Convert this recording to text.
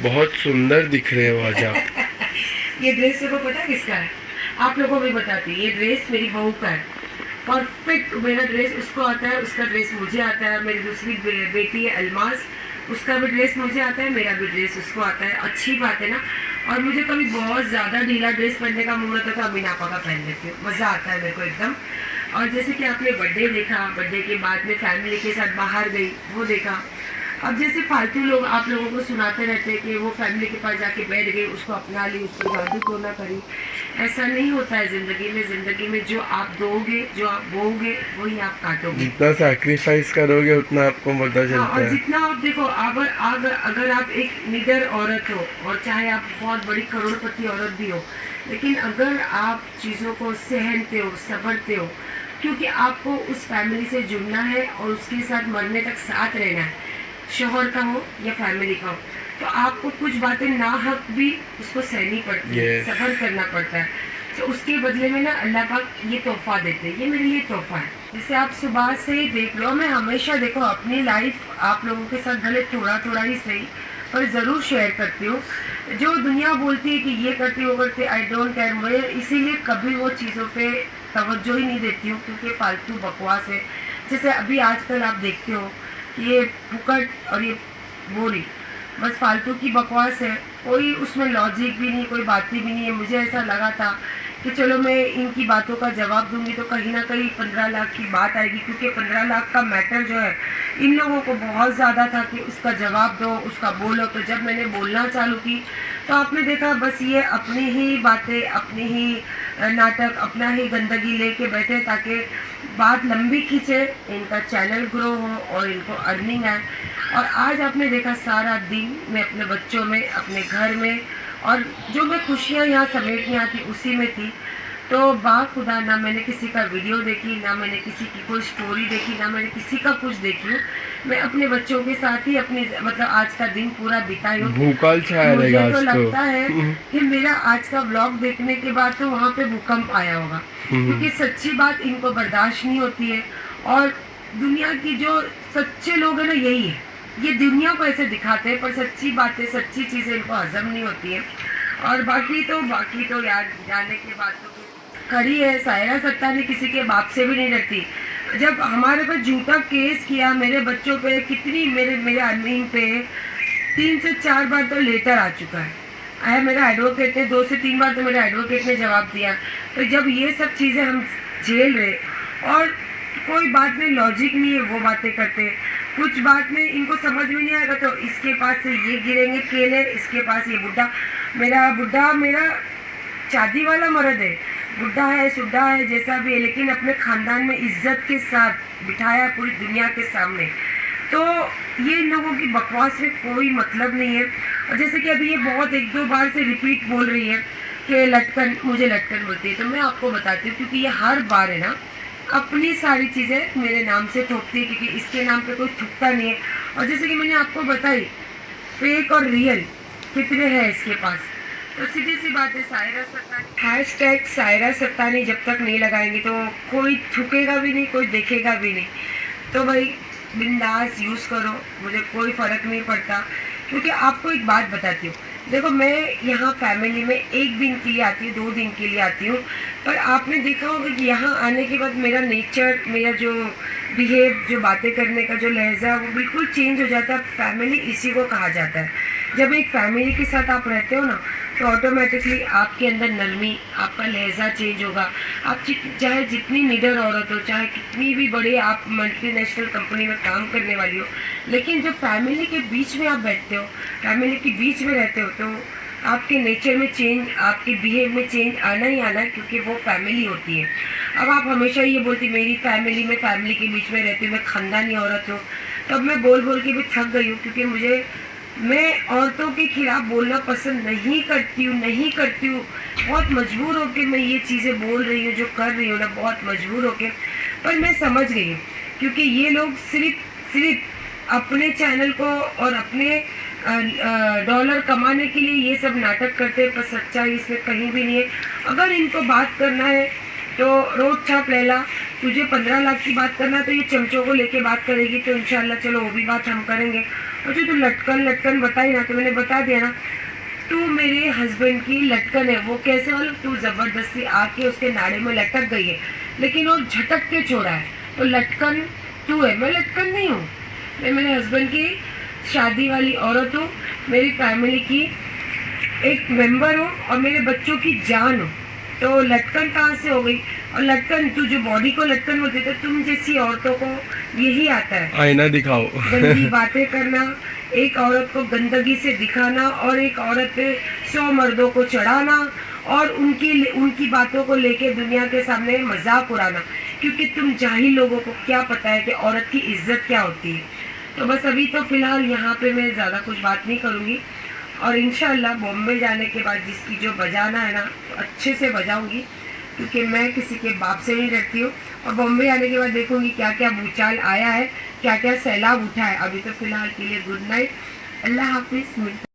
बहुत सुंदर दिख रहे हो आज आप। ये ड्रेस को पता है किसका है? आप लोगों को भी बताती हूँ। ये ड्रेस मेरी बहू का है। परफेक्ट मेरा ड्रेस उसको आता है, उसका ड्रेस मुझे आता है। मेरी दूसरी बेटी है अलमास, उसका भी ड्रेस मुझे आता है, मेरा भी ड्रेस उसको आता है। अच्छी बात है ना। और मुझे कभी बहुत ज़्यादा ढीला ड्रेस पहनने का मूड होता है तो अमीनापा का पहन लेती हूँ, मज़ा आता है मेरे को एकदम। और जैसे कि आपने बर्थडे देखा, बर्थडे के बाद में फैमिली के साथ बाहर गई, वो देखा। अब जैसे फालतू लोग आप लोगों को सुनाते रहते हैं कि वो फैमिली के पास जाके बैठ गई, उसको अपना ली, उसको जादू टोना करी। ऐसा नहीं होता है ज़िंदगी में। ज़िंदगी में जो आप दोगे, जो आप बोओगे, वही आप काटोगे। जितना सैक्रिफाइस करोगे उतना आपको पता चलता और है। जितना आप देखो, अगर आप एक निडर औरत हो और चाहे आप बहुत बड़ी करोड़पति औरत भी हो, लेकिन अगर आप चीज़ों को सहनते हो, संभलते हो, क्योंकि आपको उस फैमिली से जुड़ना है और उसके साथ मरने तक साथ रहना है, शौहर का हो या फैमिली का हो, तो आपको कुछ बातें नाहक भी उसको सहनी पड़ती है, सब्र करना पड़ता है। तो उसके बदले में ना अल्लाह पाक ये तोहफा देते हैं। ये मेरे लिए तोहफा है। जैसे आप सुबह से ही देख लो, मैं हमेशा देखो अपनी लाइफ आप लोगों के साथ भले थोड़ा थोड़ा ही सही पर ज़रूर शेयर करती हूँ। जो दुनिया बोलती है कि ये करती वो करती, आई डोंट केयर। मैं इसीलिए कभी वो चीज़ों पे तवज्जो ही नहीं देती हूँ, क्योंकि फालतू बकवास है। जैसे अभी आजकल आप देखते हो ये फुकट और ये बोरी बस फालतू की बकवास है। कोई उसमें लॉजिक भी नहीं, कोई बातें भी नहीं है। मुझे ऐसा लगा था कि चलो मैं इनकी बातों का जवाब दूंगी तो कहीं ना कहीं 15 लाख की बात आएगी, क्योंकि 15 लाख का मैटर जो है इन लोगों को बहुत ज़्यादा था कि उसका जवाब दो, उसका बोलो। तो जब मैंने बोलना चालू की तो आपने देखा बस ये अपनी ही बातें, अपनी ही नाटक, अपना ही गंदगी लेके बैठे ताकि बात लंबी खींचे, इनका चैनल ग्रो हो और इनको अर्निंग आए। और आज आपने देखा सारा दिन मैं अपने बच्चों में, अपने घर में, और जो मैं खुशियाँ यहाँ समेटने आती उसी में थी। तो बाखुदा ना मैंने किसी का वीडियो देखी, ना मैंने किसी की कोई स्टोरी देखी, ना मैंने किसी का कुछ देखी। मैं अपने बच्चों के साथ ही अपनी मतलब आज का दिन पूरा बिताई हूँ। भूकल छाया मुझे रहेगा तो आज लगता है कि मेरा आज का व्लॉग देखने के बाद तो वहाँ पे भूकंप आया होगा, क्योंकि सच्ची बात इनको बर्दाश्त नहीं होती है। और दुनिया की जो सच्चे लोग हैं ना, यही है। ये दुनिया को ऐसे दिखाते हैं पर सच्ची बातें, सच्ची चीज़ें इनको हजम नहीं होती है। और बाकी तो यार जाने के बाद तो खड़ी है। सायरा सत्तानी किसी के बाप से भी नहीं डरती। जब हमारे पर झूठा केस किया मेरे बच्चों पे, कितनी मेरे अर्निंग पे 3 से 4 बार तो लेटर आ चुका है। आया मेरा एडवोकेट ने, 2 से 3 बार तो मेरे एडवोकेट ने जवाब दिया। तो जब ये सब चीज़ें हम झेल रहे और कोई बात में लॉजिक नहीं है, वो बातें करते हैं। कुछ बात में इनको समझ में नहीं आएगा तो इसके पास से ये गिरेंगे केले, इसके पास ये बुढ़ा मेरा शादी वाला मर्द है, बुढ़ा है, सुड्ढा है, जैसा भी है, लेकिन अपने ख़ानदान में इज्जत के साथ बिठाया पूरी दुनिया के सामने। तो ये इन लोगों की बकवास में कोई मतलब नहीं है। और जैसे कि अभी ये बहुत 1-2 बार से रिपीट बोल रही है कि लटकन, मुझे लटकन बोलती है। तो मैं आपको बताती हूँ, क्योंकि ये हर बार है ना अपनी सारी चीज़ें मेरे नाम से थोपती है, क्योंकि इसके नाम पे कोई थूकता नहीं है। और जैसे कि मैंने आपको बताई फेक और रियल कितने हैं इसके पास। तो सीधी सी बात है, सायरा सत्तानी हैशटैग सायरा सत्तानी जब तक नहीं लगाएंगे तो कोई थूकेगा भी नहीं, कोई देखेगा भी नहीं। तो भाई बिंदास यूज़ करो, मुझे कोई फ़र्क नहीं पड़ता। क्योंकि आपको एक बात बताती हूँ, देखो मैं यहाँ फैमिली में 1 दिन के लिए आती हूँ, 2 दिन के लिए आती हूँ, पर आपने देखा होगा कि यहाँ आने के बाद मेरा नेचर, मेरा जो बिहेव, जो बातें करने का जो लहजा, वो बिल्कुल चेंज हो जाता है। फैमिली इसी को कहा जाता है। जब एक फैमिली के साथ आप रहते हो ना तो ऑटोमेटिकली आपके अंदर नरमी, आपका लहजा चेंज होगा। आप चाहे जितनी निडर औरत हो, चाहे कितनी भी बड़ी आप मल्टीनेशनल कंपनी में काम करने वाली हो, लेकिन जब फैमिली के बीच में आप बैठते हो, फैमिली के बीच में रहते हो, तो आपके नेचर में चेंज, आपके बिहेव में चेंज आना ही आना है, क्योंकि वो फैमिली होती है। अब आप हमेशा ये बोलती मेरी फैमिली में, फैमिली के बीच में रहती हूँ, मैं ख़ानदानी औरत हूँ। तो अब मैं बोल के भी थक गई हूँ, क्योंकि मैं औरतों के खिलाफ बोलना पसंद नहीं करती हूँ। बहुत मजबूर होकर मैं ये चीज़ें बोल रही हूँ, जो कर रही हूँ ना, बहुत मजबूर होकर। पर मैं समझ गई हूँ, क्योंकि ये लोग सिर्फ अपने चैनल को और अपने डॉलर कमाने के लिए ये सब नाटक करते हैं, पर सच्चाई इसमें कहीं भी नहीं है। अगर इनको बात करना है तो रोड छाप लैला, तुझे 15 लाख की बात करना है तो ये चमचों को लेके बात करेगी, तो इंशाल्लाह चलो वो भी बात हम करेंगे। मुझे तो लटकन लटकन बताई ना, तो मैंने बता दिया ना, तू मेरे हस्बैंड की लटकन है। वो कैसे वाला, तू जबरदस्ती आके उसके नाड़े में लटक गई है, लेकिन वो झटक के छोड़ा है, तो लटकन तू है, मैं लटकन नहीं हूँ। मैं मेरे हस्बैंड की शादी वाली औरत हूँ, मेरी फैमिली की एक मेंबर हूँ और मेरे बच्चों की जान हूँ। तो लटकन कहाँ से हो गई? और लटकन, तू जो बॉडी को लटकन बोलते, तो तुम जैसी औरतों को यही आता है, आईना दिखाओ। गंदी बातें करना, एक औरत को गंदगी से दिखाना, और एक औरत पे 100 मर्दों को चढ़ाना, और उनकी बातों को लेके दुनिया के सामने मजाक उड़ाना। क्योंकि तुम जाहिल लोगों को क्या पता है कि औरत की इज्जत क्या होती है। तो बस अभी तो फिलहाल यहाँ पे मैं ज़्यादा कुछ बात नहीं करूँगी, और इंशाल्लाह बॉम्बे जाने के बाद जिसकी जो बजाना है ना, तो अच्छे से बजाऊंगी, क्योंकि मैं किसी के बाप से नहीं डरती हूँ। और बॉम्बे आने के बाद देखूंगी क्या क्या भूचाल आया है, क्या क्या सैलाब उठा है। अभी तो फिलहाल के लिए गुड नाइट, अल्लाह हाफिज़।